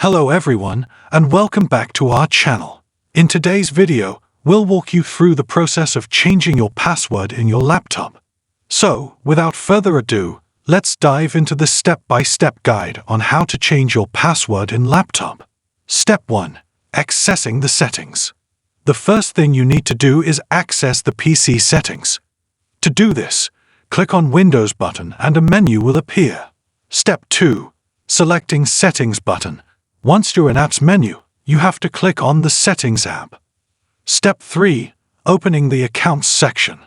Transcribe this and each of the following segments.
Hello everyone, and welcome back to our channel. In today's video, we'll walk you through the process of changing your password in your laptop. So, without further ado, let's dive into the step-by-step guide on how to change your password in laptop. Step 1. Accessing the settings. The first thing you need to do is access the PC settings. To do this, click on Windows button and a menu will appear. Step 2. Selecting Settings button. Once you're in Apps menu, you have to click on the Settings app. Step 3. Opening the Accounts section.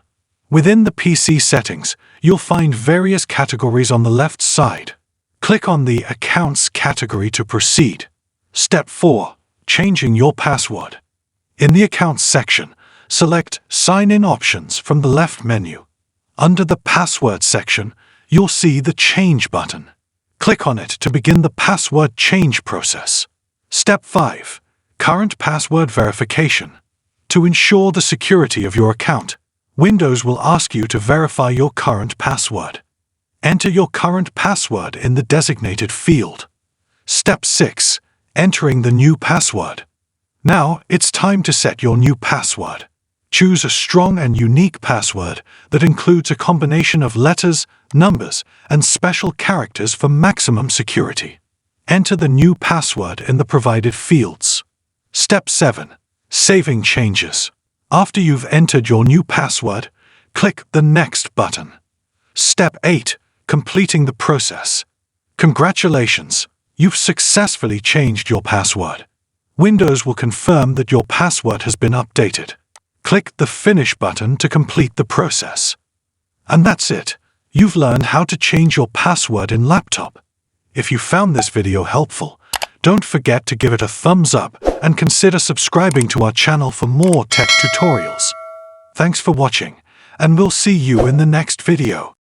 Within the PC settings, you'll find various categories on the left side. Click on the Accounts category to proceed. Step 4. Changing your password. In the Accounts section, select Sign In options from the left menu. Under the Password section, you'll see the Change button. Click on it to begin the password change process. Step 5. Current password verification. To ensure the security of your account, Windows will ask you to verify your current password. Enter your current password in the designated field. Step 6. Entering the new password. Now it's time to set your new password. Choose a strong and unique password that includes a combination of letters, numbers, and special characters for maximum security. Enter the new password in the provided fields. Step 7. Saving changes. After you've entered your new password, click the Next button. Step 8. Completing the process. Congratulations! You've successfully changed your password. Windows will confirm that your password has been updated. Click the Finish button to complete the process. And that's it. You've learned how to change your password in laptop. If you found this video helpful, don't forget to give it a thumbs up and consider subscribing to our channel for more tech tutorials. Thanks for watching, and we'll see you in the next video.